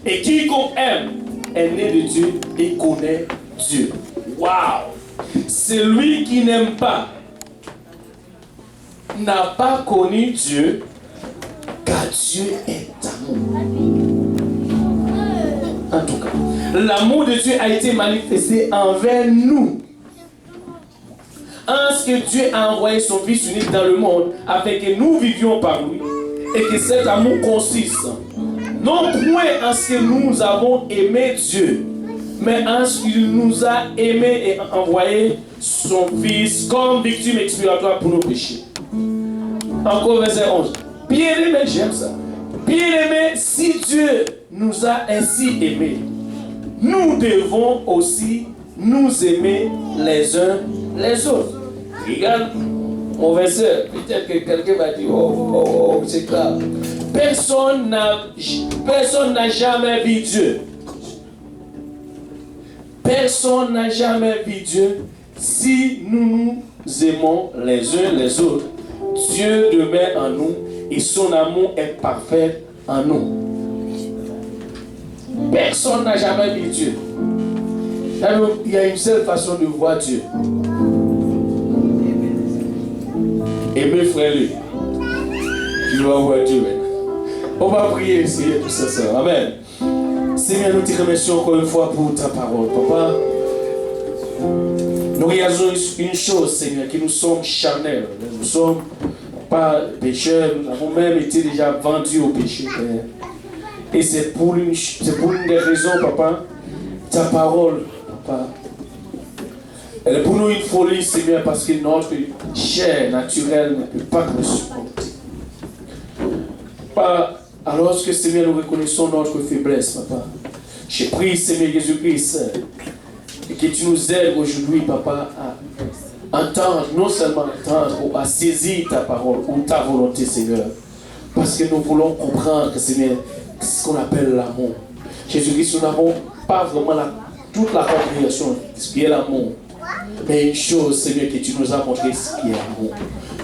Et quiconque aime est né de Dieu et connaît Dieu. Waouh! Celui qui n'aime pas n'a pas connu Dieu, car Dieu est amour. En tout cas, l'amour de Dieu a été manifesté envers nous. En ce que Dieu a envoyé son Fils unique dans le monde, afin que nous vivions par lui, et que cet amour consiste, non point en ce que nous avons aimé Dieu, mais en ce qu'il nous a aimés et envoyé son Fils comme victime expiatoire pour nos péchés. Encore verset 11. Bien-aimé, j'aime ça. Bien-aimé, si Dieu nous a ainsi aimés, nous devons aussi nous aimer les uns les autres. Regarde mon verset. Peut-être que quelqu'un va dire, oh, c'est grave. Personne n'a jamais vu Dieu. Personne n'a jamais vu Dieu. Si nous nous aimons les uns les autres, Dieu demeure en nous et son amour est parfait en nous. Personne n'a jamais vu Dieu. Il y a une seule façon de voir Dieu. Aimer frère lui. Tu vas voir Dieu maintenant. On va prier ici tout ça. Amen. Seigneur, nous te remercions encore une fois pour ta parole, papa. Nous réalisons une chose, Seigneur, que nous sommes charnels. Nous ne sommes pas pécheurs, nous avons même été déjà vendus au péché, Père. Et c'est pour une des raisons, papa, ta parole, papa. Elle est pour nous une folie, Seigneur, parce que notre chair naturelle ne peut pas nous supporter. Papa, alors que, Seigneur, nous reconnaissons notre faiblesse, papa. Je prie, Seigneur Jésus-Christ, et que tu nous aides aujourd'hui, papa, à entendre, non seulement entendre, ou à saisir ta parole ou ta volonté, Seigneur. Parce que nous voulons comprendre, Seigneur, ce qu'on appelle l'amour. Jésus-Christ, nous n'avons pas vraiment toute la compréhension de ce qui est l'amour. Mais une chose, Seigneur, que tu nous as montré ce qui est l'amour.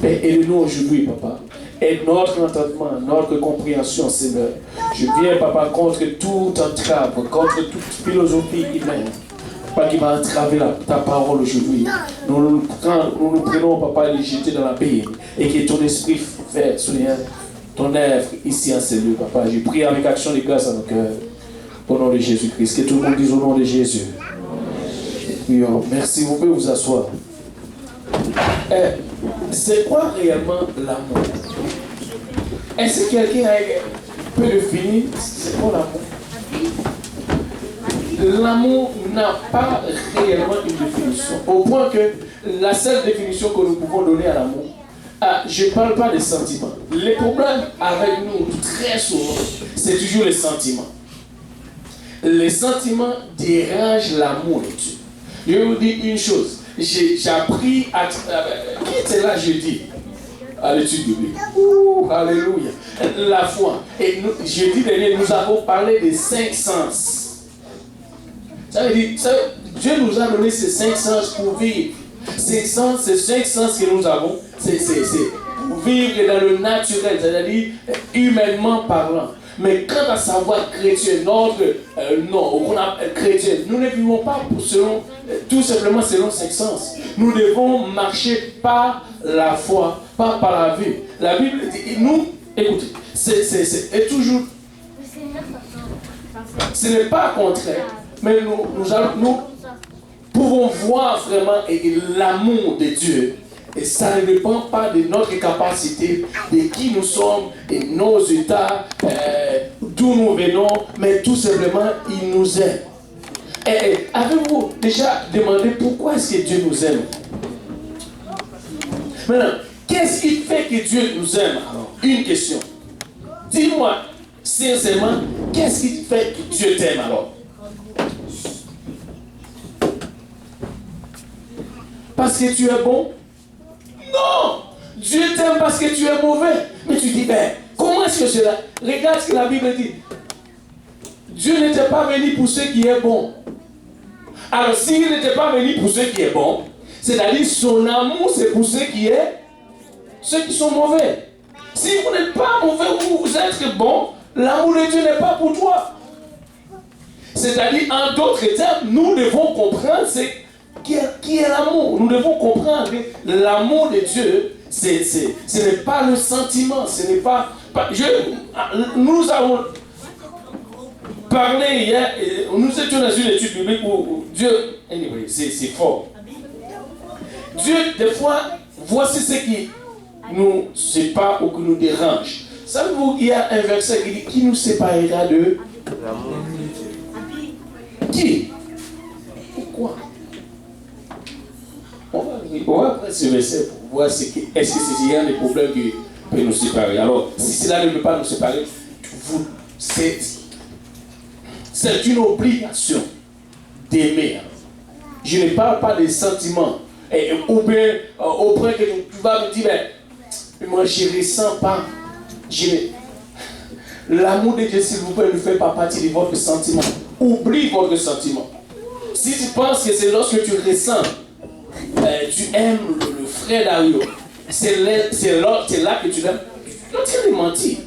Aide-nous aujourd'hui, papa. Aide notre entendement, notre compréhension, Seigneur. Je viens, papa, contre toute entrave, contre toute philosophie humaine. Pas qui va entraver ta parole aujourd'hui. Nous prenons, papa, et les jeter dans la paix. Et que ton esprit fait, Seigneur, ton œuvre ici en ces lieux, papa. Je prie avec action de grâce à nos cœurs. Au nom de Jésus-Christ. Que tout le monde dise au nom de Jésus. Oui, oh, merci, vous pouvez vous asseoir. C'est quoi réellement l'amour? Est-ce que quelqu'un peut définir c'est quoi l'amour? L'amour n'a pas réellement une définition. Au point que la seule définition que nous pouvons donner à l'amour, je ne parle pas des sentiments. Les problèmes avec nous, très souvent, c'est toujours les sentiments. Les sentiments dérangent l'amour de Dieu. Je vais vous dire une chose. J'ai appris à... Qui était là jeudi à l'étude biblique? Alléluia. La foi. Et jeudi dernier, nous avons parlé des 5 sens. Ça veut dire, Dieu nous a donné ces 5 sens pour vivre. Ces 5 sens que nous avons, c'est pour vivre dans le naturel, c'est-à-dire humainement parlant. Mais quant à savoir chrétien, chrétien, nous ne vivons pas tout simplement selon 5 sens. Nous devons marcher par la foi, pas par la vue. La Bible dit, nous, écoutez, c'est toujours, ce n'est pas contraire, mais nous pouvons voir vraiment l'amour de Dieu. Et ça ne dépend pas de notre capacité, de qui nous sommes, et nos états, d'où nous venons, mais tout simplement, il nous aime. Et avez-vous déjà demandé pourquoi est-ce que Dieu nous aime? Maintenant, qu'est-ce qui fait que Dieu nous aime? Alors, une question. Dis-moi, sincèrement, qu'est-ce qui fait que Dieu t'aime alors? Parce que tu es bon? Non! Dieu t'aime parce que tu es mauvais. Mais tu dis, comment est-ce que cela? Regarde ce que la Bible dit. Dieu n'était pas venu pour ceux qui est bon. Alors, s'il n'était pas venu pour ceux qui est bon, c'est-à-dire son amour, c'est pour ceux qui sont mauvais. Si vous n'êtes pas mauvais ou vous êtes bon, l'amour de Dieu n'est pas pour toi. C'est-à-dire, en d'autres termes, nous devons comprendre qui est l'amour. Nous devons comprendre que l'amour de Dieu, ce n'est pas le sentiment, ce n'est pas... Nous avons parlé hier, nous étions dans une étude biblique où Dieu... Anyway, c'est fort. Dieu, des fois, voici ce qui nous sépare ou qui nous dérange. Savez-vous qu'il y a un verset qui dit qui nous séparera de l'amour? Qui? Pourquoi? On va prendre ce verset pour voir est-ce que c'est un des problèmes qui peut nous séparer. Alors, si cela ne peut pas nous séparer, c'est une obligation d'aimer. Je ne parle pas des sentiments. Ou bien, au point que tu vas me dire, mais moi je ne ressens pas. L'amour de Dieu, s'il vous plaît, ne fait pas partie de votre sentiment. Oublie votre sentiment. Si tu penses que c'est lorsque tu ressens, tu aimes le frère Dario, c'est là que tu l'aimes, tu dois te mentir.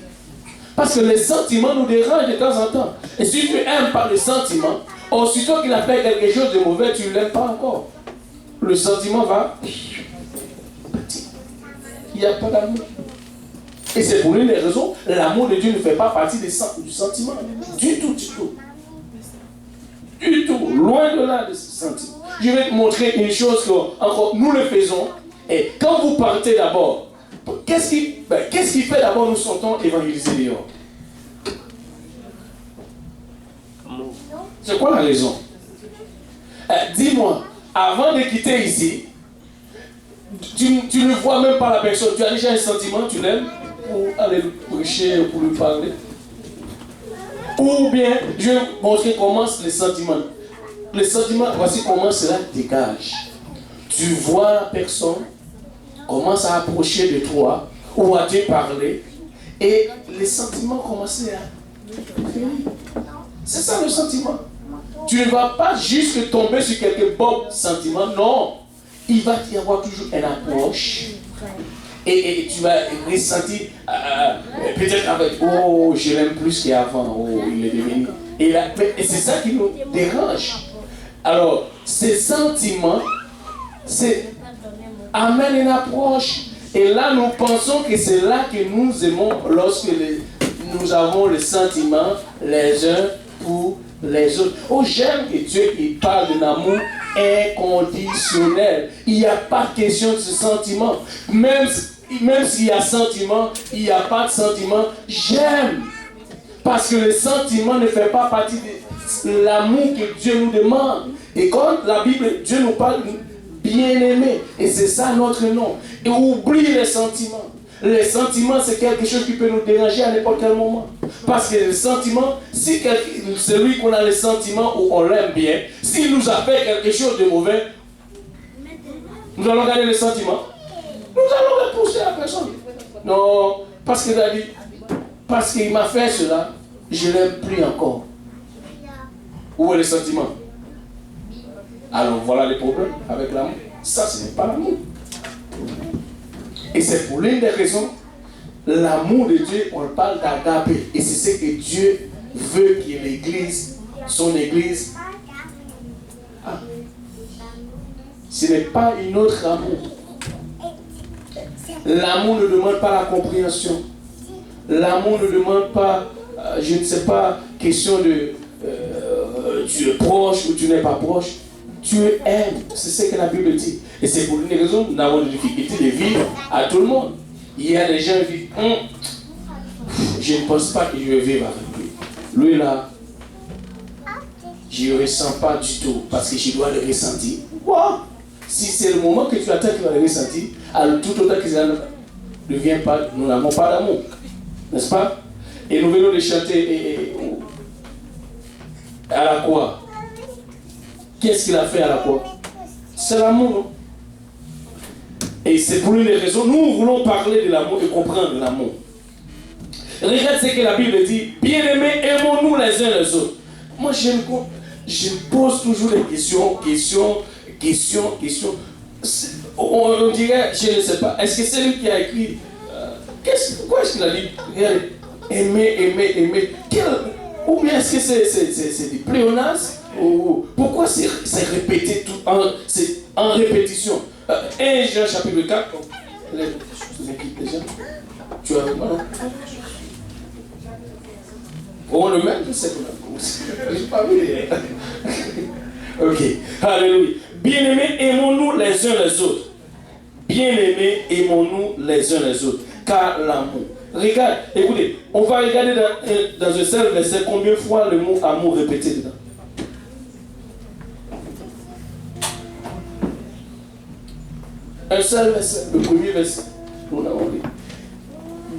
Parce que les sentiments nous dérangent de temps en temps. Et si tu n'aimes pas le sentiment, aussitôt qu'il a fait quelque chose de mauvais, tu ne l'aimes pas encore. Le sentiment va petit. Il n'y a pas d'amour. Et c'est pour l'une des raisons, l'amour de Dieu ne fait pas partie du sentiment. Du tout, du tout. Du tout. Loin de là de ce sentiment. Je vais te montrer une chose que encore nous le faisons. Et quand vous partez d'abord, qu'est-ce qui fait d'abord nous sortons évangéliser dehors? C'est quoi la raison? Dis-moi, avant de quitter ici, tu ne vois même pas la personne. Tu as déjà un sentiment, tu l'aimes pour aller le prêcher, pour lui parler. Ou bien, je vais montrer comment les sentiments. Les sentiments, voici comment cela dégage. Tu vois la personne commence à approcher de toi ou à te parler et les sentiments commencent à venir. C'est ça le sentiment. Tu ne vas pas juste tomber sur quelques bons sentiments, non. Il va y avoir toujours une approche et tu vas ressentir peut-être avec oh je l'aime plus qu'avant, oh il est devenu. Et c'est ça qui nous dérange. Alors ces sentiments amènent une approche et là nous pensons que c'est là que nous aimons lorsque nous avons le sentiment les uns pour les autres. Oh, j'aime que Dieu il parle d'un amour inconditionnel. Il n'y a pas de question de ce sentiment. Même s'il y a sentiment, il n'y a pas de sentiment. J'aime. Parce que le sentiment ne fait pas partie de l'amour que Dieu nous demande. Et quand la Bible, Dieu nous parle bien-aimé. Et c'est ça notre nom. Et oublie les sentiments. Les sentiments, c'est quelque chose qui peut nous déranger à n'importe quel moment. Parce que les sentiments, si celui qu'on a les sentiments où on l'aime bien, s'il nous a fait quelque chose de mauvais, nous allons garder les sentiments. Nous allons repousser la personne. Non, parce qu'il a dit, parce qu'il m'a fait cela, je ne l'aime plus encore. Où est le sentiment? Alors voilà les problèmes avec l'amour. Ça, ce n'est pas l'amour. Et c'est pour l'une des raisons, l'amour de Dieu, on parle d'agapé. Et c'est ce que Dieu veut que l'Église, son Église, ce n'est pas une autre amour. L'amour ne demande pas la compréhension. L'amour ne demande pas, je ne sais pas, question de tu es proche ou tu n'es pas proche. Dieu aime, c'est ce que la Bible dit. Et c'est pour une raison, nous avons des difficultés de vivre à tout le monde. Il y a des gens qui disent, je ne pense pas que je vais vivre avec lui. Lui là, je ne ressens pas du tout parce que je dois le ressentir. Quoi? Si c'est le moment que tu attends qu'il va le ressentir, alors tout autant que ça ne vient pas, nous n'avons pas d'amour. N'est-ce pas? Et nous venons de chanter à la croix. Qu'est-ce qu'il a fait à la croix? C'est l'amour. Et c'est pour une des raisons, nous voulons parler de l'amour et comprendre l'amour. Regarde ce que la Bible dit. Bien-aimés, aimons-nous les uns les autres. Moi, je pose toujours des questions. On dirait, je ne sais pas. Est-ce que c'est lui qui a écrit pourquoi est-ce qu'il a dit? Regardez, aimer. Ou bien est-ce que c'est du pléonasme? Ou pourquoi c'est répété tout c'est en répétition? 1 Jean chapitre 4. Je vous équipe déjà. Tu as voilà. On le met, je sais qu'on a. Je n'ai pas vu. Ok. Alléluia. Bien-aimés, aimons-nous les uns les autres. Bien-aimés, aimons-nous les uns les autres. Car l'amour. Regarde, écoutez, on va regarder dans un seul verset combien de fois le mot amour répété dedans. Un seul verset, le premier verset. Nous l'avons lu.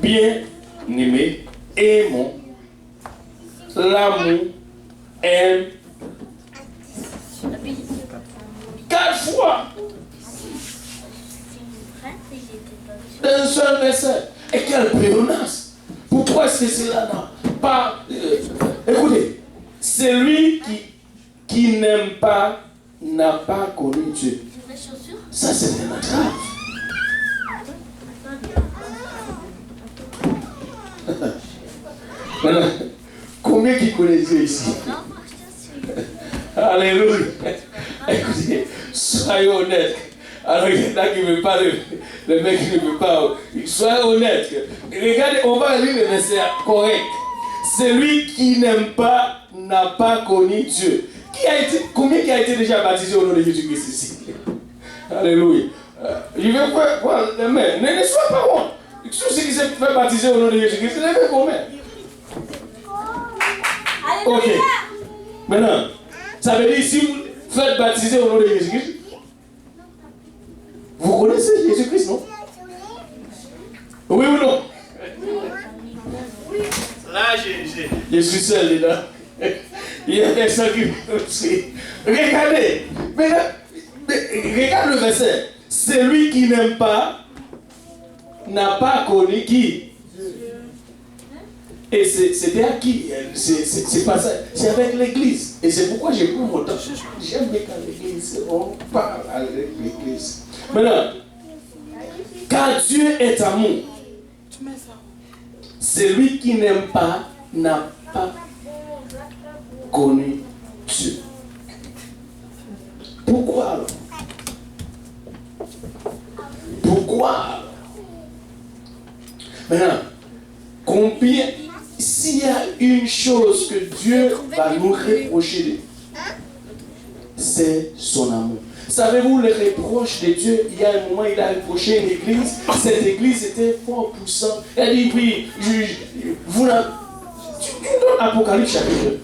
Bien-aimés, aimons. L'amour aime. 4 fois. Un seul verset. Et quelle pléonasme. Pourquoi est-ce que c'est là? Pas. Écoutez, celui qui n'aime pas n'a pas connu Dieu. Ça, c'est vraiment grave. Voilà. Combien qui connaissent Dieu ici? Alléluia. Écoutez, soyez honnêtes. Alors, il y en a qui ne veulent pas, le mec qui ne veut pas. Soyez honnêtes. Regardez, on va lire le verset correct. Celui qui n'aime pas n'a pas connu Dieu. Combien qui a été déjà baptisé au nom de Jésus-Christ ici? Alléluia. Je vais voir les mains. Ne sois pas honte. Tous ceux qui se fait baptiser au nom de Jésus-Christ, levez vos mains. Ok. Maintenant, ça veut dire si vous faites baptiser au nom de Jésus-Christ, vous connaissez Jésus-Christ, non? Oui ou non? Là, je suis seul dedans. Il y a personne qui me. Regardez. Regarde le verset. Celui qui n'aime pas n'a pas connu qui? Et c'était à qui? C'est pas ça. C'est avec l'église. Et c'est pourquoi j'ai pris mon temps. J'aime bien quand l'église, on parle avec l'église. Maintenant, car Dieu est amour. Celui qui n'aime pas n'a pas connu Dieu. Pourquoi alors? Pourquoi alors? Maintenant, combien, s'il y a une chose que Dieu va nous reprocher, c'est son amour. Savez-vous, les reproches de Dieu, il y a un moment, il a reproché une église. Cette église était fort poussante. Elle dit, oui, vous n'avez... Tu donnes Apocalypse chapitre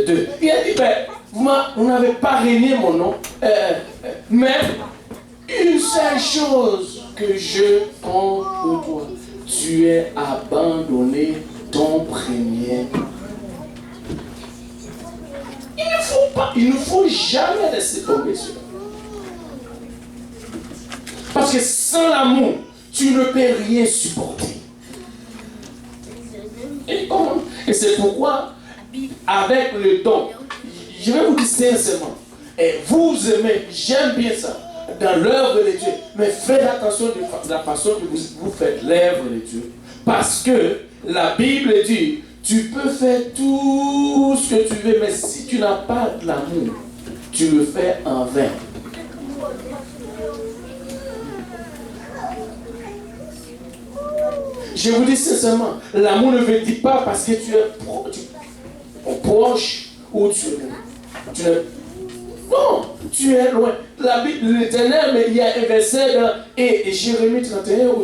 2. Il a dit, ben, vous n'avez pas régné mon nom. Mais une seule chose que je contre toi, tu es abandonné ton premier. Il ne faut jamais laisser tomber cela. Parce que sans l'amour, tu ne peux rien supporter. Et c'est pourquoi, avec le don, je vais vous dire sincèrement, et vous aimez, j'aime bien ça, dans l'œuvre de Dieu, mais faites attention de la façon que vous faites l'œuvre de Dieu. Parce que la Bible dit, tu peux faire tout ce que tu veux, mais si tu n'as pas de l'amour, tu le fais en vain. Je vous dis sincèrement, l'amour ne veut dire pas parce que tu es proche ou tu es... Non, tu es loin. La Bible, l'Éternel, mais il y a un verset dans et Jérémie 31,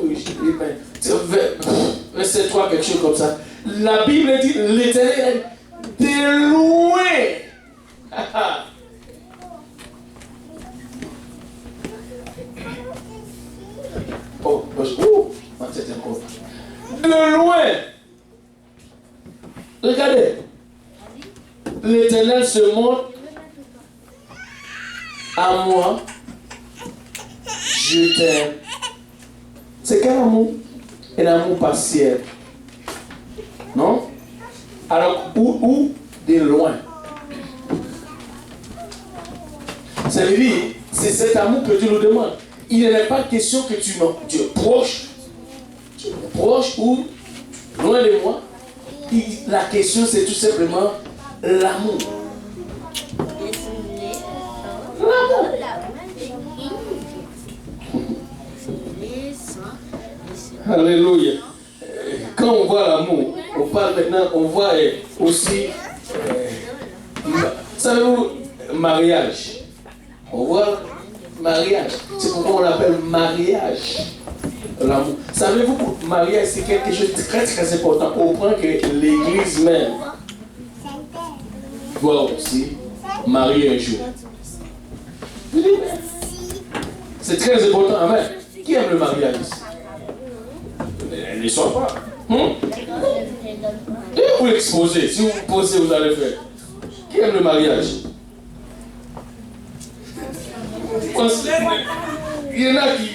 verset 3, quelque chose comme ça. La Bible dit, l'Éternel est de loin. C'était encore. De loin. Regardez. L'Éternel se montre à moi. Je t'aime. C'est quel amour? Un amour partiel. Non? Alors, où de loin? Ça veut dire, c'est cet amour que Dieu nous demande. Il n'est pas question que tu es proche ou loin de moi. La question, c'est tout simplement l'amour. L'amour. Alléluia. Quand on voit l'amour, on parle maintenant, on voit aussi, savez-vous, mariage. On voit mariage. C'est pourquoi on l'appelle mariage. L'amour. Savez-vous que mariage, c'est quelque chose de très très important au point que l'église même doit aussi marier un jour. C'est très important. Amen. Qui aime le mariage ici? Ne soit pas. Et vous l'exposez. Si vous posez, vous allez faire. Qui aime le mariage? Il y en a qui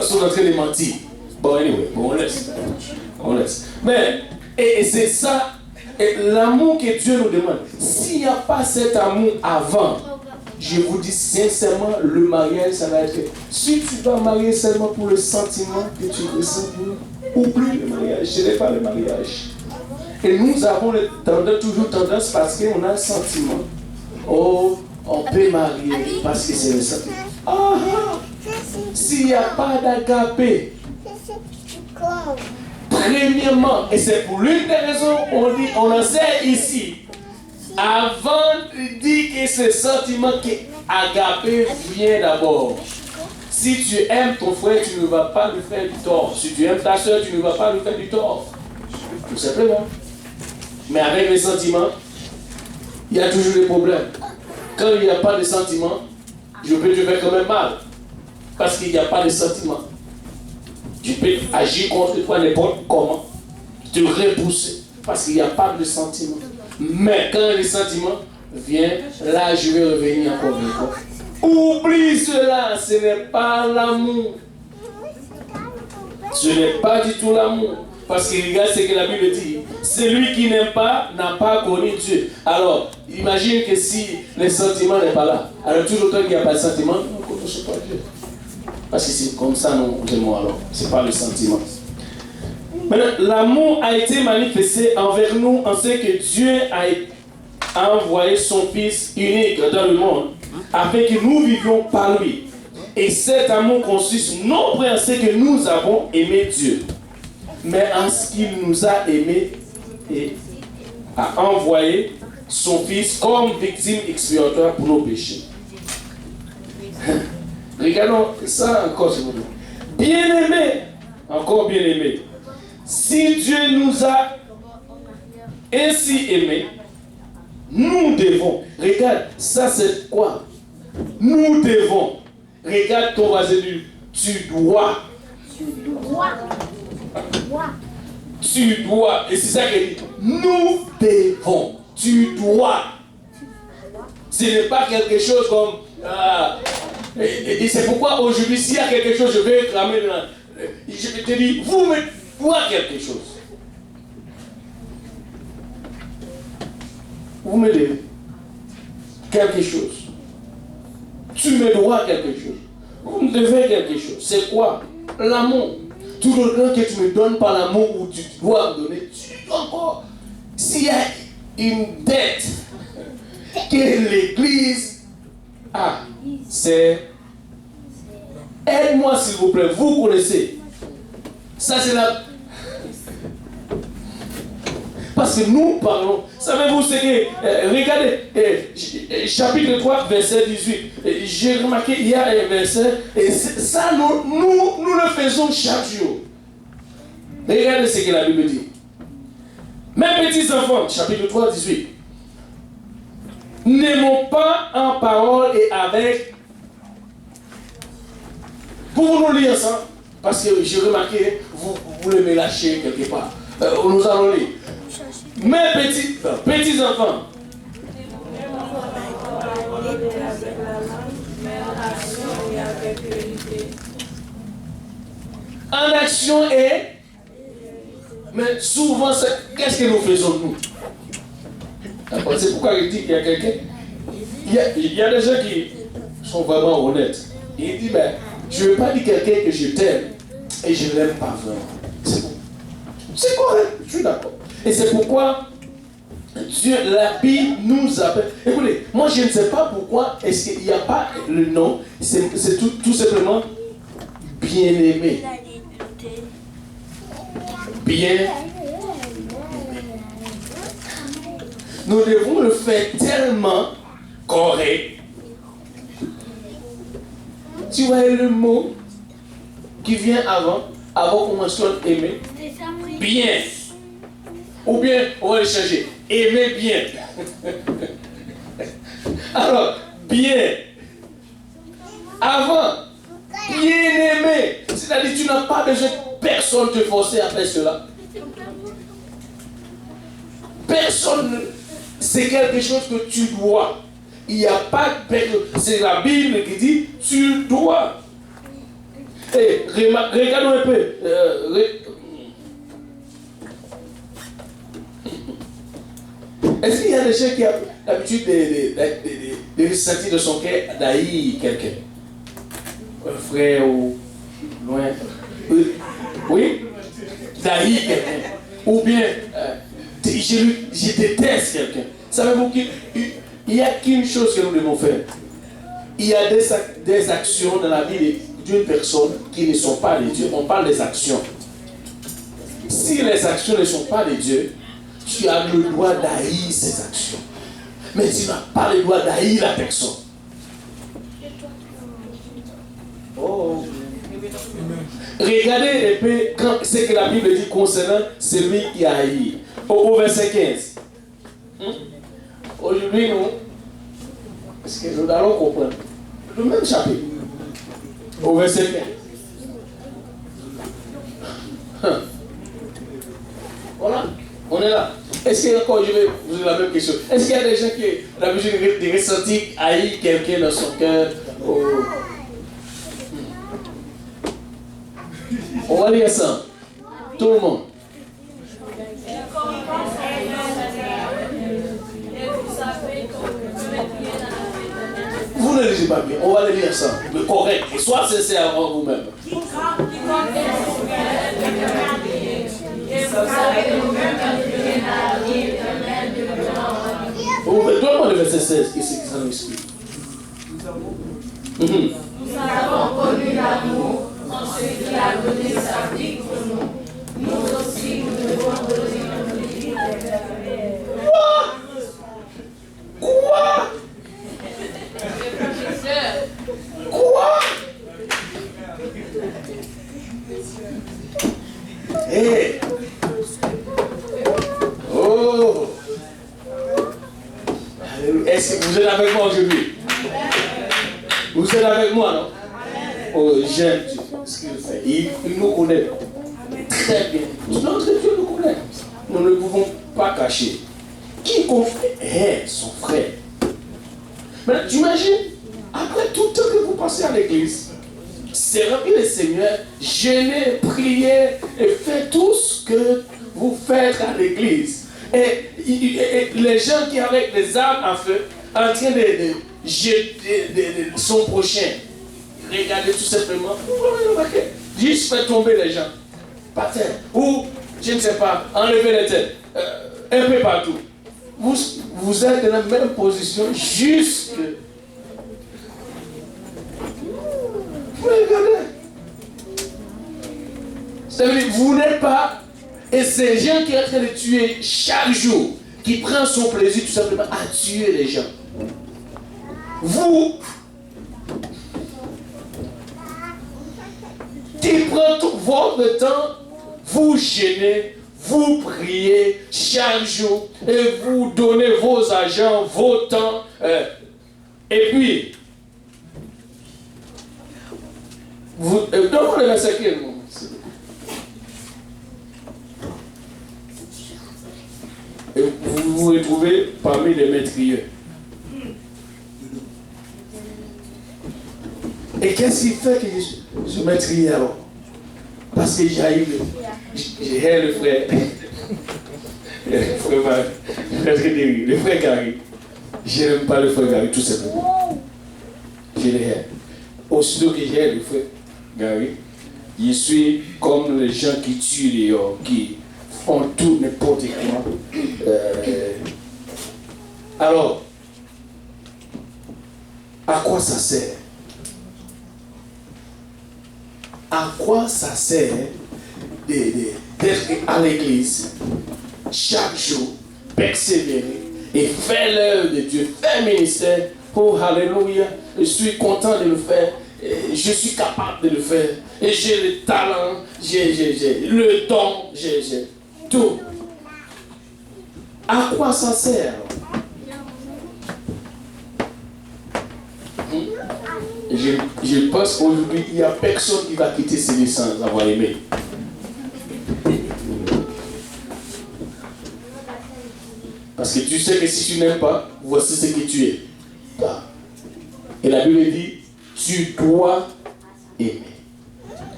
sont en train de mentir. Bon, anyway, on laisse. On laisse. Mais, et c'est ça, l'amour que Dieu nous demande. S'il n'y a pas cet amour avant, je vous dis sincèrement, le mariage, ça va être... Si tu vas marier seulement pour le sentiment que tu ressens, oublie le mariage, ce n'est pas le mariage. Et nous avons toujours tendance, parce qu'on a le sentiment, oh, on peut marier parce que c'est le sentiment. S'il n'y a pas d'agapé, premièrement, et c'est pour l'une des raisons, on enseigne ici, avant de dire que ce sentiment qu'agapé vient d'abord. Si tu aimes ton frère, tu ne vas pas lui faire du tort. Si tu aimes ta soeur, tu ne vas pas lui faire du tort. Tout simplement. Mais avec les sentiments, il y a toujours des problèmes. Quand il n'y a pas de sentiments, je peux te faire quand même mal. Parce qu'il n'y a pas de sentiments. Je peux agir contre toi n'importe comment. Te repousser. Parce qu'il n'y a pas de sentiments. Mais quand les sentiments viennent, là je vais revenir encore une fois. Oublie cela, ce n'est pas l'amour. Ce n'est pas du tout l'amour. Parce que regarde ce que la Bible dit. Celui qui n'aime pas n'a pas connu Dieu. Alors, imagine que si les sentiments n'est pas là, alors tout le temps qu'il n'y a pas de sentiment, on ne connaît pas Dieu. Parce que c'est comme ça nous aimons alors. Ce n'est pas le sentiment. Maintenant, l'amour a été manifesté envers nous en ce que Dieu a envoyé son Fils unique dans le monde afin que nous vivions par lui. Et cet amour consiste non pas en ce que nous avons aimé Dieu, mais en ce qu'il nous a aimés et a envoyé son Fils comme victime expiatoire pour nos péchés. Regardons ça encore, s'il vous plaît. Bien-aimés, encore bien-aimés, si Dieu nous a ainsi aimés, nous devons, regarde, ça c'est quoi? Nous devons, regarde ton voisin, tu dois. Tu dois, et c'est ça qu'il dit, nous devons, tu dois. Ce n'est pas quelque chose comme, et c'est pourquoi aujourd'hui, s'il y a quelque chose, je vais réclamer, je te dis, vous me doit quelque chose. Vous me devez quelque chose. Tu me dois quelque chose. Vous me devez quelque chose. C'est quoi? L'amour. Tout le temps que tu ne me donnes pas l'amour ou tu dois me donner, tu dois encore. S'il y a une dette que l'Église a, c'est aide-moi s'il vous plaît. Vous connaissez. Ça c'est la... Parce que nous parlons. Savez-vous ce que... regardez, chapitre 3, verset 18. J'ai remarqué, il y a un verset, et ça, nous le faisons chaque jour. Regardez ce que la Bible dit. Mes petits enfants, chapitre 3, 18. N'aimons pas en parole et avec... Pouvons-nous lire ça? Parce que j'ai remarqué, vous le lâchez quelque part. Nous allons lire. Mes petits enfants. En action et... Mais souvent, qu'est-ce que nous faisons nous? C'est pourquoi il dit qu'il y a quelqu'un... Il y a des gens qui sont vraiment honnêtes. Il dit, ben, je ne veux pas dire quelqu'un que je t'aime et je ne l'aime pas vraiment. C'est bon. C'est correct, je suis d'accord. Et c'est pourquoi Dieu, la Bible nous appelle. Écoutez, moi je ne sais pas pourquoi est-ce qu'il n'y a pas le nom, c'est tout simplement bien-aimé. Bien. Nous devons le faire tellement correct. Tu vois le mot qui vient avant qu'on mentionne aimer. Bien. Ou bien, on va le changer. Aimer bien. Alors, bien. Avant, bien aimé. C'est-à-dire que tu n'as pas besoin de personne te forcer à faire cela. Personne. C'est quelque chose que tu dois. Il n'y a pas de personne. C'est la Bible qui dit tu dois. Et regardons un peu. Est-ce qu'il y a des gens qui ont l'habitude de ressentir de son cœur d'haïr quelqu'un? Un frère ou loin? Oui? D'haïr quelqu'un. Ou bien, je déteste quelqu'un. Savez-vous qu'il n'y a qu'une chose que nous devons faire? Il y a des actions dans la vie d'une personne qui ne sont pas de Dieu. On parle des actions. Si les actions ne sont pas de Dieu, tu as le droit d'haïr ces actions. Mais tu n'as pas le droit d'haïr la personne. Oh. Regardez un peu ce que la Bible dit concernant celui qui haït. Au verset 15. Aujourd'hui, nous, parce que nous allons comprendre. Le même chapitre. Au verset 15. Voilà. On est là. Est-ce qu'il y a encore, je vais vous poser la même question. Est-ce qu'il y a des gens qui ont l'habitude de ressentir haïr quelqu'un dans son cœur? On va lire ça. Tout le monde. Vous ne lisez pas bien. On va lire ça. Mais correct. Et sois sincère avant vous-même. Donne-moi le verset 16, qu'est-ce que ça nous explique? Nous avons connu l'amour en ce qu'il a donné sa vie pour nous. Nous aussi, nous devons donner notre vie. Quoi? Quoi? Hey. Oh. Est-ce que vous êtes avec moi aujourd'hui? Vous êtes avec moi, non? Oh, j'aime ce qu'il fait. Il nous connaît très bien. Notre Dieu nous connaît. Nous ne pouvons pas cacher. Quiconque hait son frère. Maintenant, tu imagines, après tout le temps que vous passez à l'église, servir le Seigneur, jeûner, prier et faire tout ce que vous faites à l'église. Et les gens qui avec des armes à feu, en train de jeter son prochain, regardez tout simplement, juste faire tomber les gens, par terre, ou, je ne sais pas, enlever les têtes, un peu partout. Vous êtes dans la même position jusque. Vous regardez. Ça veut dire vous n'êtes pas. Et ces gens qui sont en train de tuer chaque jour, qui prend son plaisir tout simplement à tuer les gens. Vous qui prenez tout votre temps, vous gênez, vous priez chaque jour et vous donnez vos argent, vos temps. Et puis, vous donnez le verset quel moment? Et vous vous retrouvez parmi les meurtriers. Et qu'est-ce qui fait que je meurtrier alors? Parce que j'ai le frère. Le frère Gary. Je n'aime pas le frère Gary, tout simplement. Je le hais. Aussitôt que j'ai le frère Gary, je suis comme les gens qui tuent les hommes, qui en tout, n'importe quoi. Alors, à quoi ça sert? À quoi ça sert d'être à l'église chaque jour, persévérer et faire l'œuvre de Dieu, faire ministère? Oh, alléluia, je suis content de le faire, je suis capable de le faire, et j'ai le talent, j'ai le don, j'ai tout. À quoi ça sert? Je pense qu'aujourd'hui, il n'y a personne qui va quitter ses vies sans avoir aimé. Parce que tu sais que si tu n'aimes pas, voici ce que tu es. Et la Bible dit, tu dois aimer.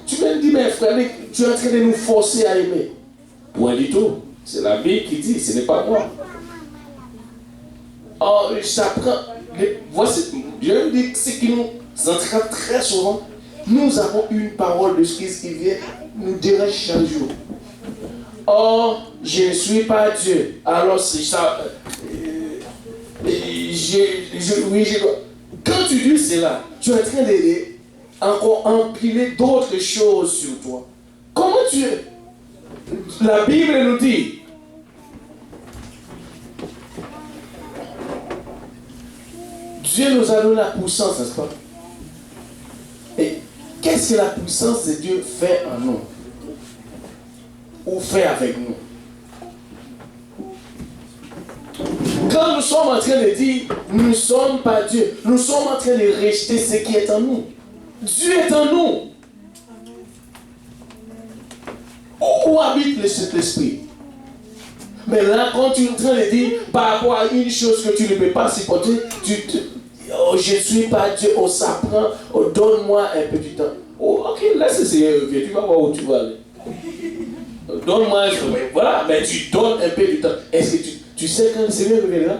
Tu me dis, mais frère, tu es en train de nous forcer à aimer. Point du tout. C'est la Bible qui dit, ce n'est pas moi. Oh, ça prend. Voici, je veux dire ce qui nous entraîne très souvent. Nous avons une parole de Christ qui vient nous déranger chaque jour. Oh, je ne suis pas Dieu. Alors c'est ça. Quand tu dis cela, tu es en train de encore empiler d'autres choses sur toi. Comment tu es? La Bible nous dit. Dieu nous a donné la puissance, n'est-ce pas? Et qu'est-ce que la puissance de Dieu fait en nous? Ou fait avec nous? Quand nous sommes en train de dire, nous ne sommes pas Dieu, nous sommes en train de rejeter ce qui est en nous. Dieu est en nous. Où habite le Saint-Esprit? Mais là, quand tu es en train de dire, par rapport à une chose que tu ne peux pas supporter, oh, je ne suis pas Dieu, on s'apprend, oh, donne-moi un peu du temps. Oh, ok, laisse le Seigneur revenir, tu vas voir où tu vas aller. Donne-moi un peu, voilà, mais tu donnes un peu du temps. Est-ce que tu sais quand le Seigneur reviendra?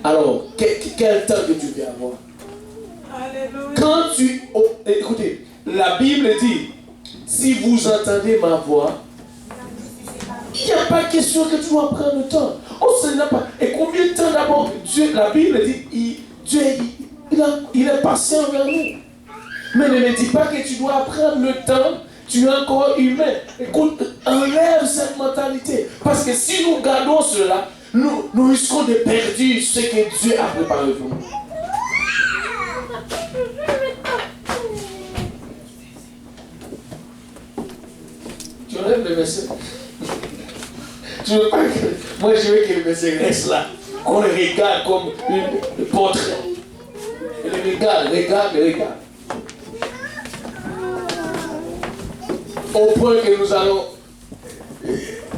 Alors, quel temps que tu veux avoir? Alléluia. Quand écoutez, la Bible dit, si vous entendez ma voix, il n'y a pas question que tu dois prendre le temps. Oh, ce n'est pas. Et combien de temps d'abord Dieu, la Bible dit, Dieu, il est patient envers nous. Mais ne me dis pas que tu dois prendre le temps, tu es encore humain. Écoute, enlève cette mentalité. Parce que si nous gardons cela, nous risquons de perdre ce que Dieu a préparé pour nous. Tu enlèves le verset. Tu veux pas que... Moi, je veux que le verset reste là. Qu'on le regarde comme un portrait. Et le regarde. Au point que nous allons...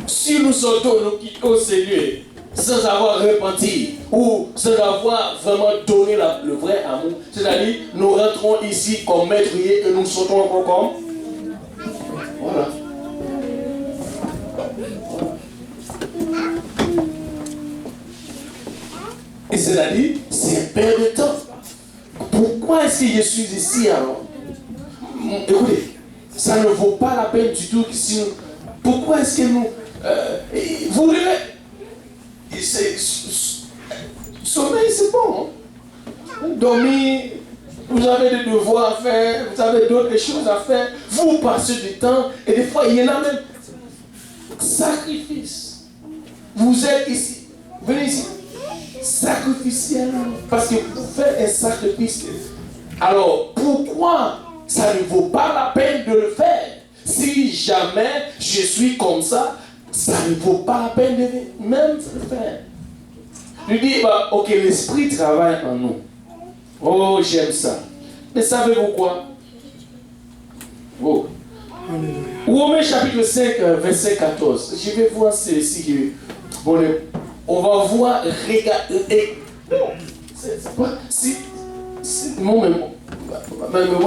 Si nous sortons, nous quittons ces lieux sans avoir repenti ou sans avoir vraiment donné le vrai amour, c'est-à-dire nous rentrons ici comme maîtriers et nous sortons encore comme... Voilà. Et c'est-à-dire, c'est un perte de temps. Pourquoi est-ce que je suis ici alors? Écoutez, ça ne vaut pas la peine du tout. Pourquoi est-ce que nous... vous voulez... Sommeil, c'est bon. Hein? Dormir, vous avez des devoirs à faire, vous avez d'autres choses à faire. Vous passez du temps et des fois, il y en a même sacrifice. Vous êtes ici. Venez ici. Sacrificiel. Parce que vous faites un sacrifice. Alors, pourquoi ça ne vaut pas la peine de le faire? Si jamais je suis comme ça, ça ne vaut pas la peine de même le faire. Je dis, ok, l'esprit travaille en nous. Oh, j'aime ça. Mais savez-vous quoi? Oh. Romains chapitre 5, verset 14. Je vais voir ceci. On va voir, regarder. Non, c'est pas. Si mon mémoire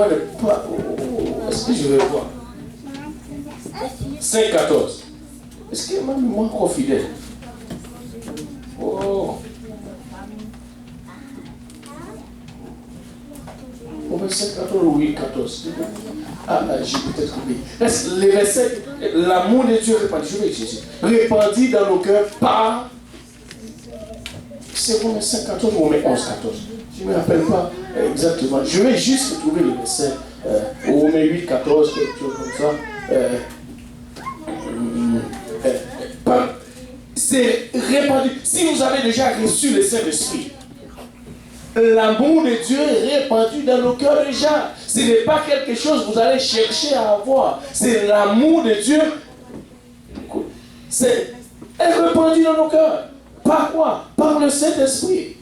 n'est pas. Est-ce que je vais voir? 5, 14. Est-ce que ma mémoire est encore fidèle? Oh. au verset 14 ou 8, 14. J'ai peut-être oublié. Les versets, l'amour de Dieu répandu, je vais Jésus, répandu dans nos cœurs par. C'est Romains 5, 14 ou Romains 11, 14. Je ne me rappelle pas exactement. Je vais juste trouver le verset. Romains 8, 14, quelque chose comme ça. C'est répandu. Si vous avez déjà reçu le Saint-Esprit, l'amour de Dieu est répandu dans nos cœurs déjà. Ce n'est pas quelque chose que vous allez chercher à avoir. C'est l'amour de Dieu. C'est répandu dans nos cœurs. Par quoi? Par le Saint-Esprit.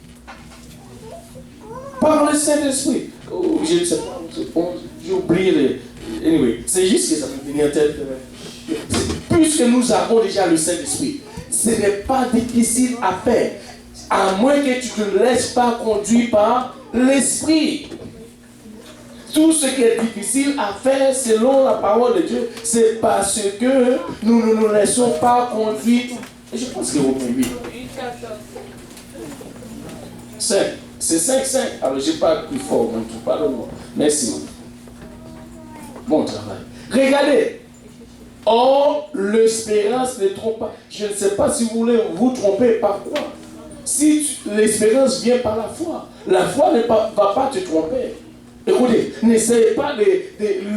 Par le Saint-Esprit. Oh, je ne sais pas. J'ai oublié les. Anyway, c'est juste que ça me vient en tête. Puisque nous avons déjà le Saint-Esprit, ce n'est pas difficile à faire. À moins que tu ne te laisses pas conduire par l'Esprit. Tout ce qui est difficile à faire selon la parole de Dieu, c'est parce que nous ne nous laissons pas conduire. Je pense que vous m'aimez. 5. C'est 5. Alors, je parle plus fort, mais tu parles moi. Merci. Bon travail. Regardez. Or, l'espérance ne trompe pas. Je ne sais pas si vous voulez vous tromper par quoi. Si l'espérance vient par la foi ne va pas te tromper. Écoutez, n'essaye pas de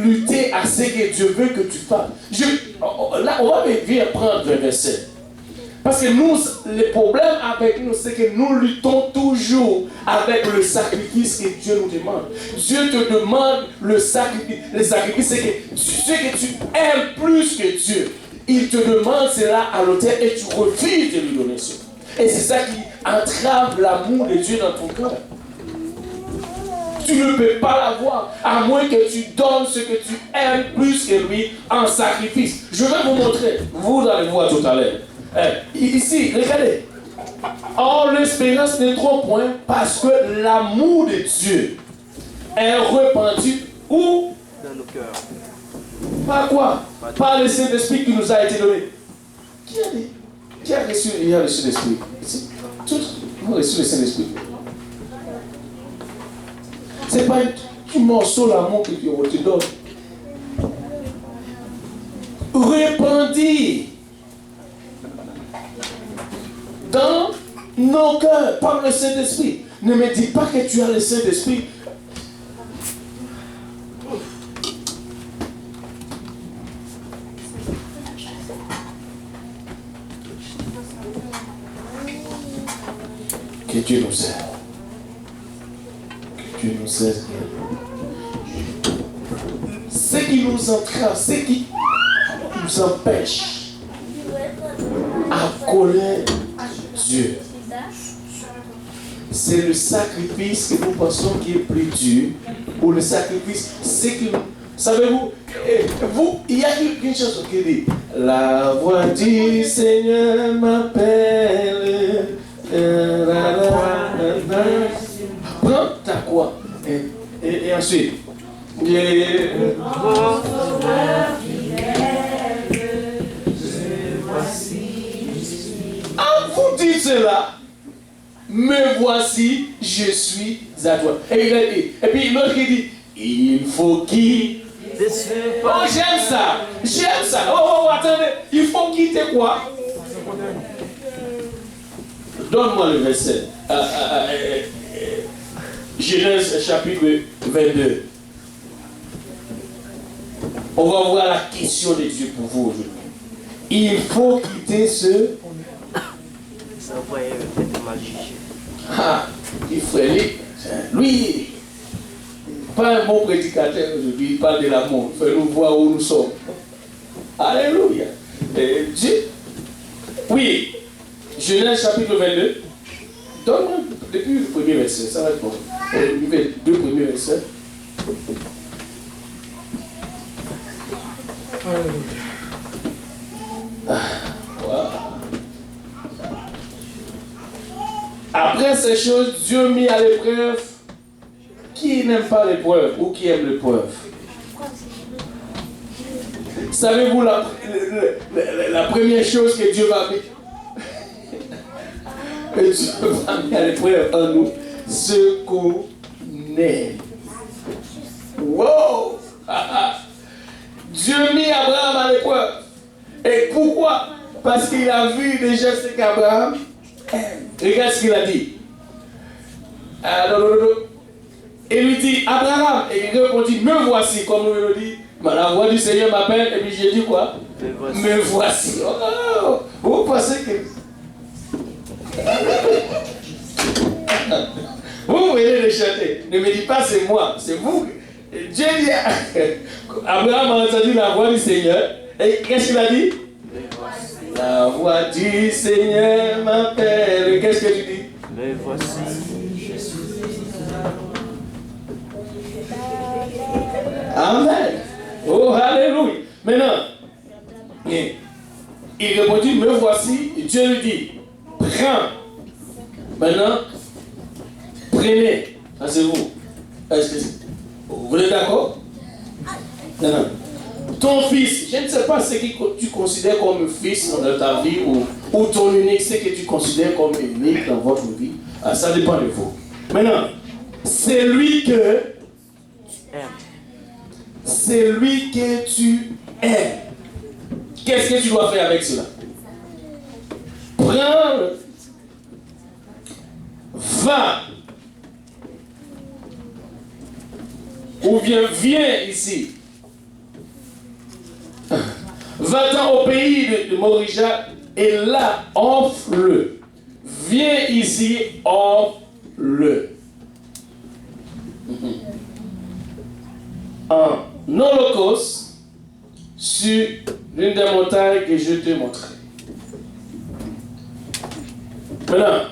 lutter à ce que Dieu veut que tu fasses. Là, on va bien prendre le verset. Parce que nous, le problème avec nous, c'est que nous luttons toujours avec le sacrifice que Dieu nous demande. Dieu te demande le sacrifice. Le sacrifice, c'est que ce que tu aimes plus que Dieu. Il te demande cela à l'autel et tu refuses de lui donner ça. Et c'est ça qui entrave l'amour de Dieu dans ton cœur. Tu ne peux pas l'avoir, à moins que tu donnes ce que tu aimes plus que lui en sacrifice. Je vais vous montrer. Vous allez voir tout à l'heure. Ici, regardez. Or, l'espérance n'est trop point parce que l'amour de Dieu est répandu où? Dans nos cœurs. Par quoi? Par le Saint-Esprit qui nous a été donné. Qui a reçu l'Esprit? Tous ont reçu le Saint-Esprit. Ce n'est pas un morceau d'amour que Dieu te donne. Répandu dans nos cœurs par le Saint-Esprit. Ne me dis pas que tu as le Saint-Esprit. Que Dieu nous aide. Que Dieu nous aide. Ce qui nous entrave, ce qui nous empêche à connaître Dieu, c'est le sacrifice que nous pensons qui est plus dur, ou le sacrifice, c'est que, savez-vous, il y a une chanson qui dit, la voix du Seigneur m'appelle, prends ta croix, et ensuite, vous dites cela, me voici, je suis à toi. Et puis l'autre qui dit, il faut qu'il... Oh, j'aime ça. Oh, attendez, il faut quitter quoi? Donne-moi le verset. Genèse chapitre 22. On va voir la question de Dieu pour vous aujourd'hui. Il faut quitter ce... Ça va être mal jugé. Il faut aller. Lui, pas un bon prédicateur aujourd'hui, il parle de l'amour. Il faut nous voir où nous sommes. Alléluia. Dieu. Oui. Genèse chapitre 22. Donne-moi depuis le premier verset. Ça va être bon. Les deux premiers versets. Après ces choses, Dieu mit à l'épreuve qui n'aime pas l'épreuve ou qui aime l'épreuve. Savez-vous la première chose que Dieu va mettre à l'épreuve en nous, ce qu'on aime. Wow! Dieu mit Abraham à l'épreuve. Et pourquoi? Parce qu'il a vu déjà ce qu'Abraham aime. Regarde ce qu'il a dit. Il lui dit, Abraham, et il répondit, me voici, comme nous le dit. La voix du Seigneur m'appelle, et puis j'ai dit quoi? Me voici. Oh, vous pensez que... Vous venez de chanter. Ne me dites pas c'est moi, c'est vous. Dieu dit, Abraham a entendu la voix du Seigneur. Et qu'est-ce qu'il a dit? La voix du Seigneur m'appelle. Qu'est-ce que tu dis? Me voici. Amen. Oh, alléluia. Maintenant, il répondit, me voici. Dieu lui dit, prends. Maintenant, prenez. Asseyez-vous. Est-ce que vous êtes d'accord? Non. Ton fils, je ne sais pas ce que tu considères comme un fils dans ta vie ou ton unique, ce que tu considères comme unique dans votre vie. Ça dépend de vous. Maintenant, c'est lui que tu aimes. Qu'est-ce que tu dois faire avec cela? Prends, va. Ou bien viens ici. Va-t'en au pays de Morija et là, offre-le. Viens ici, offre-le. En holocauste sur l'une des montagnes que je te montrerai. Maintenant,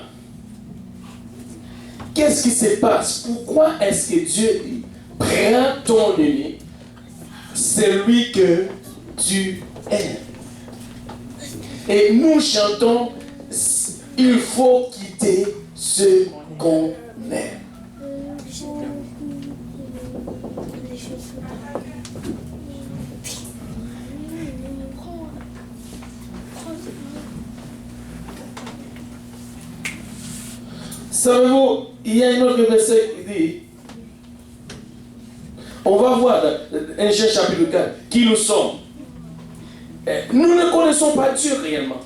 qu'est-ce qui se passe? Pourquoi est-ce que Dieu dit, prends ton ennemi, celui que tu aimes? Et nous chantons, il faut quitter ce qu'on aime. Savez-vous, il y a un autre verset qui dit, on va voir dans 1 Jean chapitre 4, qui nous sommes. Nous ne connaissons pas Dieu réellement.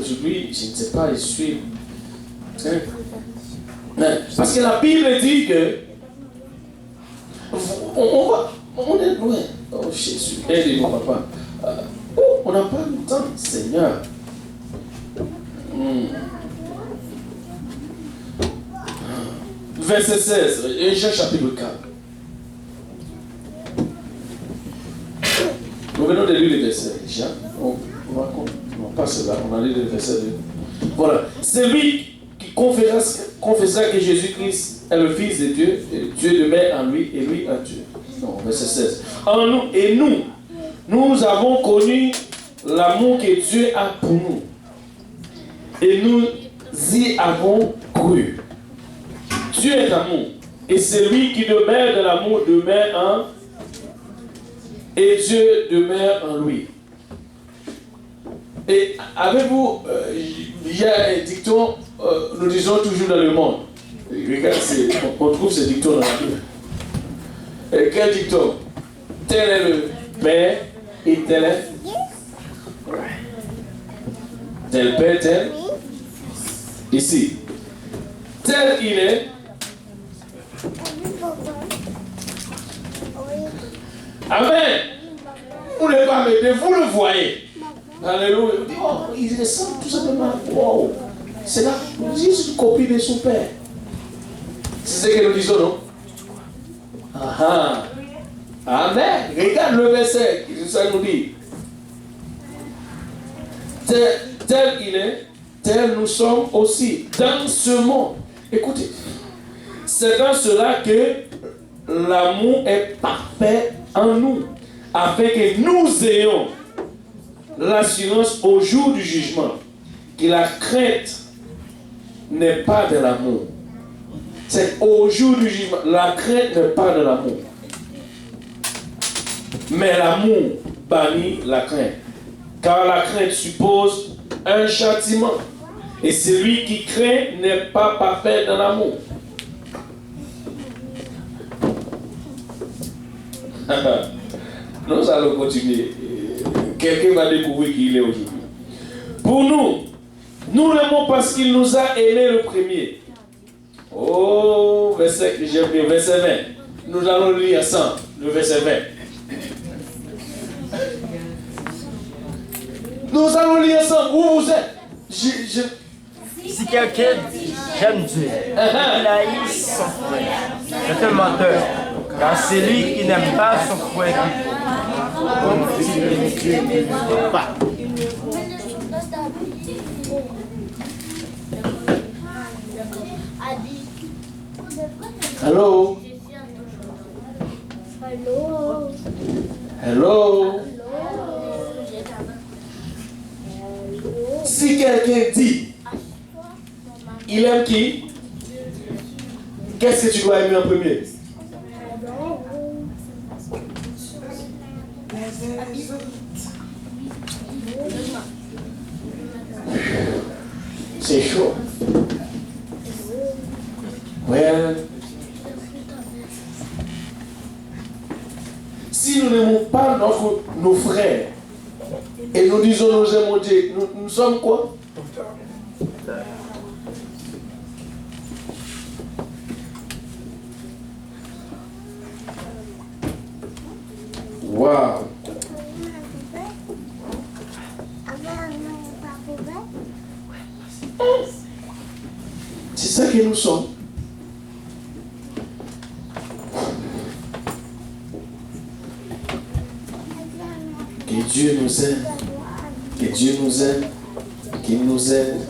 Aujourd'hui, je ne sais pas, je suis... Parce que la Bible dit que on est loin. Oh Jésus, aide-moi papa. On n'a pas le temps, Seigneur. Verset 16, Jean chapitre 4. Nous venons de lire les versets. Jean, on passe là, on a lu les versets. Voilà. Celui qui confessera que Jésus-Christ est le Fils de Dieu, et Dieu demeure en lui et lui en Dieu. Non, verset 16. En nous, et nous avons connu l'amour que Dieu a pour nous. Et nous y avons cru. Dieu est amour. Et celui qui demeure dans l'amour demeure en... Et Dieu demeure en lui. Et avez-vous, il y a un dicton, nous disons toujours dans le monde. Regarde, on trouve ce dicton dans la Bible. Et quel dicton? Tel est le Père et tel est... Tel Père, tel... Ici. Tel il est... Amen. Vous ne pas m'aider, vous le voyez. Alléluia. Oh, il ressemble tout simplement. Wow. C'est là, juste une copie de son père. C'est ce que nous disons, non? Amen. Regarde le verset, ça nous dit. Tel il est, tel nous sommes aussi dans ce monde. Écoutez, c'est dans cela que l'amour est parfait en nous, afin que nous ayons l'assurance au jour du jugement, que la crainte n'est pas de l'amour. C'est au jour du jugement, la crainte n'est pas de l'amour. Mais l'amour bannit la crainte, car la crainte suppose un châtiment, et celui qui craint n'est pas parfait dans l'amour. Nous allons continuer. Quelqu'un va découvrir qui il est aujourd'hui. Pour nous, nous l'aimons parce qu'il nous a aimés le premier. Oh, verset 20. Nous allons lire ensemble le verset 20. Nous allons lire ensemble. Où vous êtes? Si quelqu'un dit j'aime Dieu, il haït son frère, c'est un menteur. Car celui qui n'aime pas son frère, pas. Hello? Hello? Si quelqu'un dit, il aime qui? Qu'est-ce que tu dois aimer en premier? C'est chaud. Ouais. Si nous n'aimons pas nos frères et nous disons nous aimons Dieu, nous sommes quoi? Wow. C'est ça que nous sommes. Que Dieu nous aime. Que Dieu nous aime. Qu'il nous aide.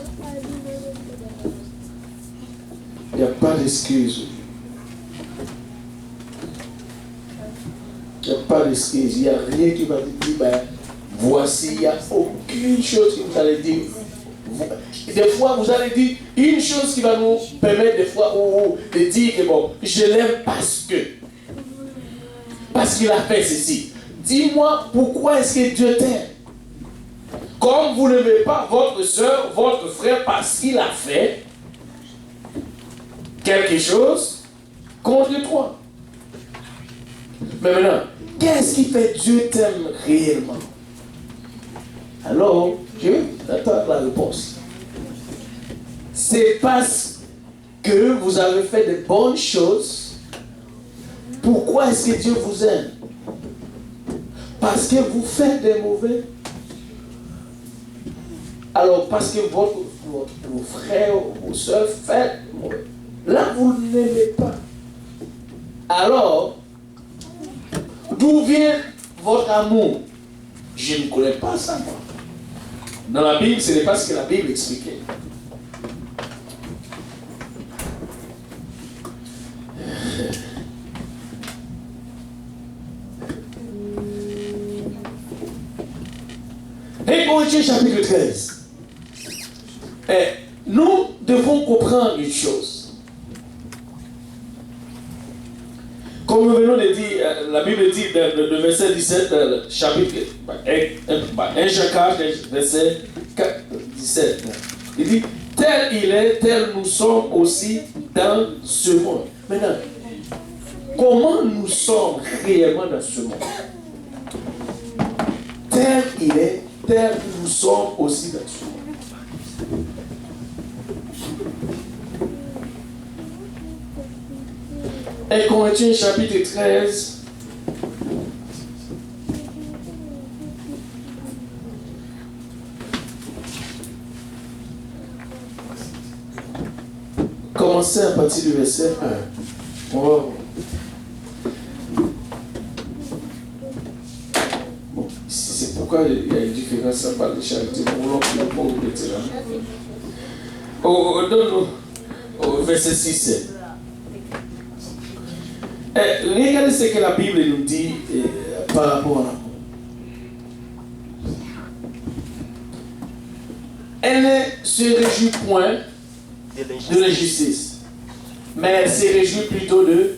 Il n'y a pas d'excuse. Il n'y a pas d'excuse. Il n'y a rien qui va te dire, ben, voici, il n'y a aucune chose que vous allez dire. Des fois, vous allez dire une chose qui va nous permettre des fois de dire que bon, je l'aime parce qu'il a fait ceci. Dis-moi pourquoi est-ce que Dieu t'aime? Comme vous n'aimez pas votre soeur, votre frère parce qu'il a fait quelque chose contre toi. Mais maintenant, qu'est-ce qui fait Dieu t'aime réellement? Alors, Dieu attend la réponse. C'est parce que vous avez fait de bonnes choses. Pourquoi est-ce que Dieu vous aime? Parce que vous faites des mauvais. Alors, parce que vos frères, vos soeurs font mauvais. Là, vous ne l'aimez pas. Alors, d'où vient votre amour? Je ne connais pas ça, moi. Dans la Bible, ce n'est pas ce que la Bible expliquait. Et Corinthiens chapitre 13. Nous devons comprendre une chose. Comme nous venons de dire, la Bible dit le verset 17, chapitre 1 Jean 4, verset 17. Il dit, tel il est, tel nous sommes aussi dans ce monde. Maintenant, comment nous sommes réellement dans ce monde? Tel il est, tel nous sommes aussi dans ce monde. Et Corinthiens chapitre 13. Commencez à partir du verset 1. Wow. Bon, c'est pourquoi il y a une différence à part de charité. Au verset 6. Regardez ce que la Bible nous dit par rapport à l'amour. Elle ne se réjouit point de l'injustice, mais elle se réjouit plutôt de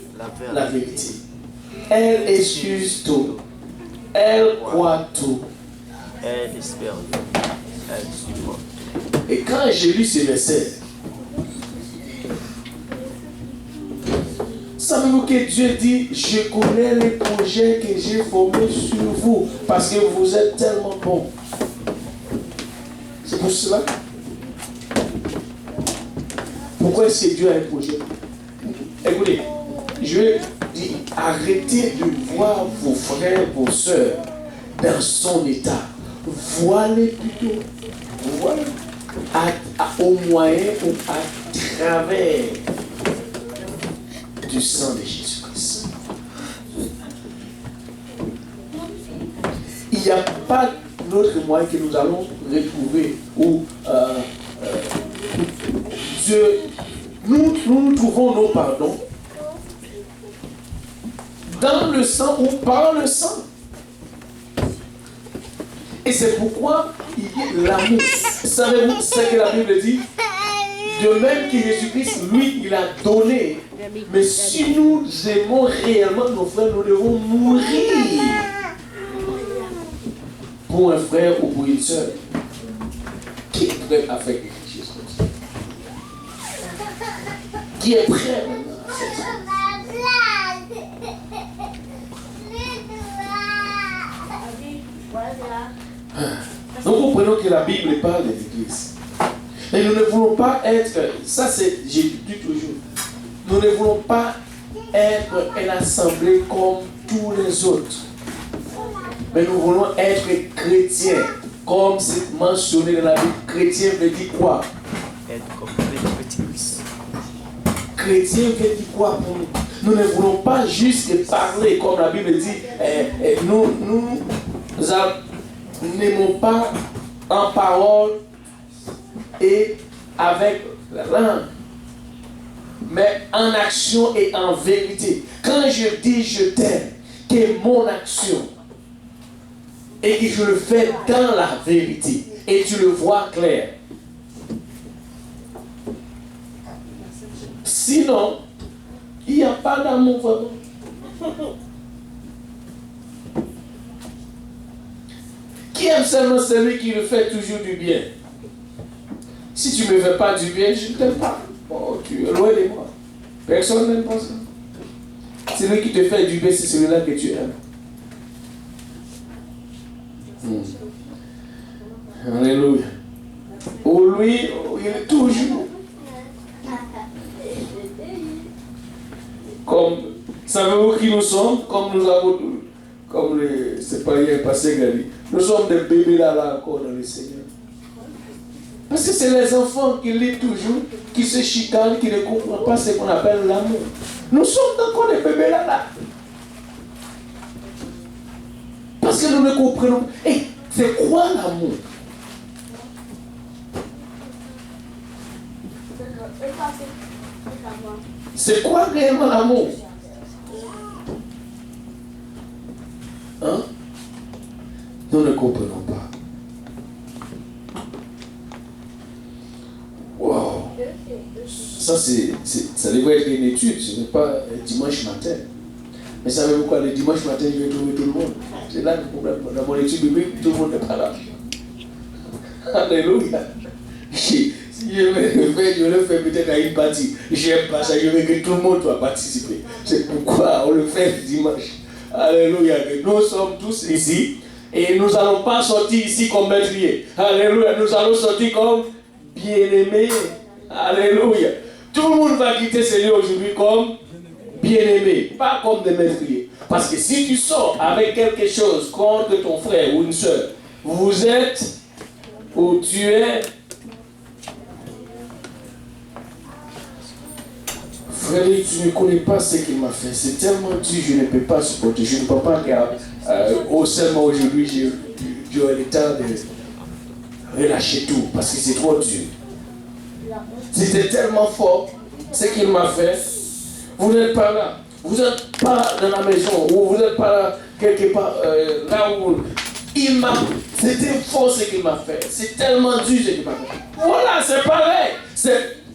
la vérité. Elle excuse tout. Elle croit tout. Elle espère. Elle supporte. Et quand j'ai lu ce verset, Savez-vous que Dieu dit, je connais les projets que j'ai formés sur vous, parce que vous êtes tellement bons. C'est pour cela. Pourquoi est-ce que Dieu a un projet? Écoutez, je vais dire, arrêtez de voir vos frères, vos soeurs dans son état. Voilez plutôt. Voilà. Au moyen ou à travers du sang de Jésus-Christ. Il n'y a pas d'autre moyen que nous allons retrouver où Dieu, nous trouvons nos pardons dans le sang ou par le sang. Et c'est pourquoi il y a l'amour. Savez-vous ce que la Bible dit? De même que Jésus-Christ, lui, il a donné. Mais si nous aimons réellement nos frères, nous devons mourir pour un frère ou pour une soeur. Qui est prêt à faire quelque chose comme ça? Qui est prêt à faire ça? Nous comprenons que la Bible parle de l'Église. Et nous ne voulons pas être, ça c'est, j'ai dit toujours, nous ne voulons pas être une assemblée comme tous les autres. Mais nous voulons être chrétiens, comme c'est mentionné dans la Bible. Chrétien veut dire quoi? Être comme les petits. Chrétien veut dire quoi pour nous? Nous ne voulons pas juste parler, comme la Bible dit, nous n'aimons pas en parole et avec la langue, mais en action et en vérité. Quand je dis je t'aime, que mon action et que je le fais dans la vérité et tu le vois clair. Sinon, il n'y a pas d'amour vraiment. Qui aime seulement celui qui le fait toujours du bien? Si tu ne me fais pas du bien, je ne t'aime pas. Oh, tu es loin de moi. Personne n'aime pas ça. Celui qui te fait du bien, c'est celui-là que tu aimes. Alléluia. Oh, lui, il est toujours. Comme, savez-vous qui nous sommes? Comme nous avons, comme c'est pas hier passé, nous sommes des bébés là encore dans le Seigneur. Parce que c'est les enfants qui lisent toujours, qui se chicanent, qui ne comprennent pas ce qu'on appelle l'amour. Nous sommes encore des bébés là. Parce que nous ne comprenons pas. Et c'est quoi l'amour? C'est quoi réellement l'amour? Hein? Nous ne comprenons pas. Wow. Ça devrait être une étude, ce n'est pas dimanche matin. Mais savez-vous quoi, le dimanche matin, je vais trouver tout le monde. C'est là le problème. Dans mon étude biblique, tout le monde n'est pas là. Alléluia. Si je le fais peut-être à une partie. J'aime pas ça, je veux que tout le monde soit participer. C'est pourquoi on le fait dimanche. Alléluia. Nous sommes tous ici et nous n'allons pas sortir ici comme meurtriers. Alléluia. Nous allons sortir comme bien-aimés. Alléluia. Tout le monde va quitter ce lieu aujourd'hui comme bien-aimés, pas comme des meurtriers. Parce que si tu sors avec quelque chose contre ton frère ou une soeur, vous êtes ou tu es. Frédéric, tu ne connais pas ce qu'il m'a fait. C'est tellement dur, je ne peux pas supporter. Je ne peux pas seulement aujourd'hui, j'aurai le temps de relâcher tout parce que c'est trop dur. C'était tellement fort ce qu'il m'a fait. Vous n'êtes pas là. Vous n'êtes pas dans la maison ou vous n'êtes pas là, quelque part là où c'était fort ce qu'il m'a fait. C'est tellement dur ce qu'il m'a fait. Voilà, c'est pareil.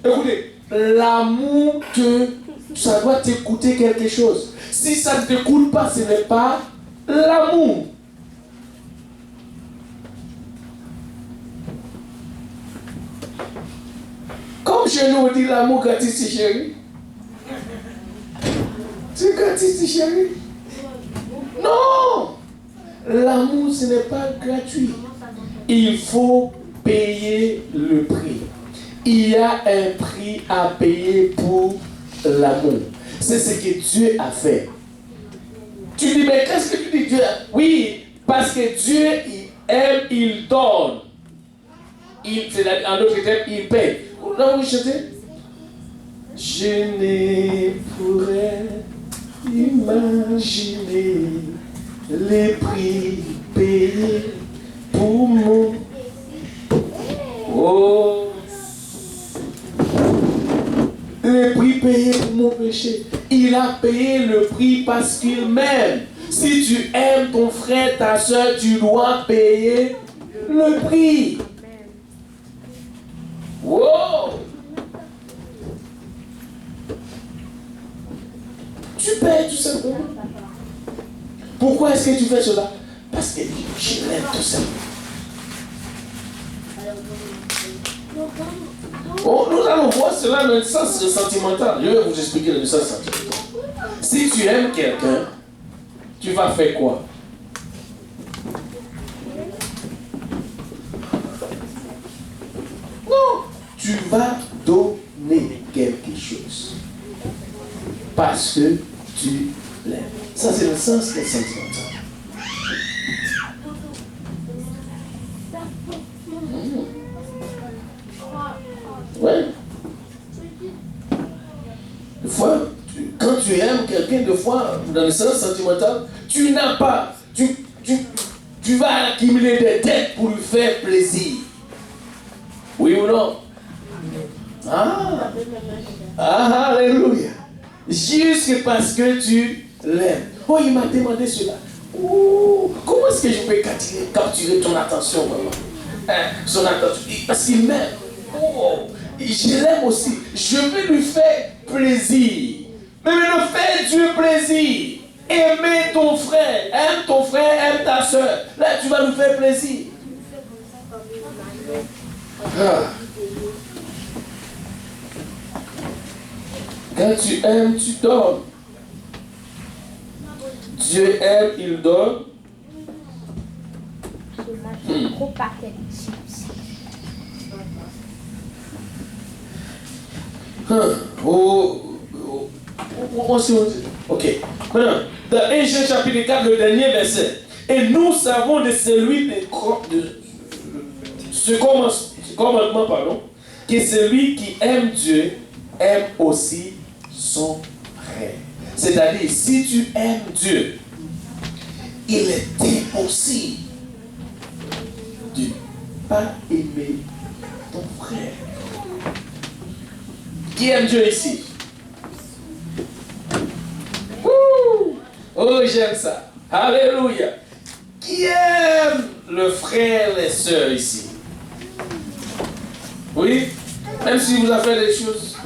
Écoutez. L'amour, ça doit te coûter quelque chose. Si ça ne te coûte pas, ce n'est pas l'amour. Comme chez nous, on dit l'amour gratis, c'est chéri. C'est gratuit, chérie. Non! L'amour, ce n'est pas gratuit. Il faut payer le prix. Il y a un prix à payer pour l'amour. C'est ce que Dieu a fait. Tu dis, mais qu'est-ce que tu dis, Dieu? Oui, parce que Dieu, il aime, il donne. En d'autres termes, il paye. Là, vous chantez? Je ne pourrais imaginer les prix payés pour mon... Oh! Le prix payé pour mon péché. Il a payé le prix parce qu'il m'aime. Si tu aimes ton frère, ta soeur, tu dois payer le prix. Wow! Tu payes tout simplement. Pourquoi est-ce que tu fais cela? Parce que je l'aime tout simplement. Bon, nous allons voir cela dans le sens sentimental. Je vais vous expliquer le sens sentimental. Si tu aimes quelqu'un, tu vas faire quoi? Non, tu vas donner quelque chose. Parce que tu l'aimes. Ça, c'est le sens sentimental. Ouais. Des fois, quand tu aimes quelqu'un, des fois, dans le sens sentimental, tu n'as pas, tu vas accumuler des dettes pour lui faire plaisir. Oui ou non? Alléluia. Juste parce que tu l'aimes. Oh, il m'a demandé cela. Oh, comment est-ce que je peux capturer ton attention, maman? Son attention. Parce qu'il m'aime. Oh, je l'aime aussi. Je vais lui faire plaisir. Mais maintenant, fais Dieu plaisir. Aimez ton frère. Aime ton frère, aime ta soeur. Là, tu vas lui faire plaisir. Quand tu aimes, tu donnes. Dieu aime, il donne. Gros paquet de chips. Ok. Maintenant, dans 1 Jean chapitre 4, le dernier verset. Et nous savons de celui ce commandement, pardon, que celui qui aime Dieu aime aussi son frère. C'est-à-dire, si tu aimes Dieu, il est impossible de ne pas aimer ton frère. Qui aime Dieu ici? Ouh! Oh, j'aime ça. Alléluia. Qui aime le frère, les sœurs ici? Oui? Même si vous avez fait des choses.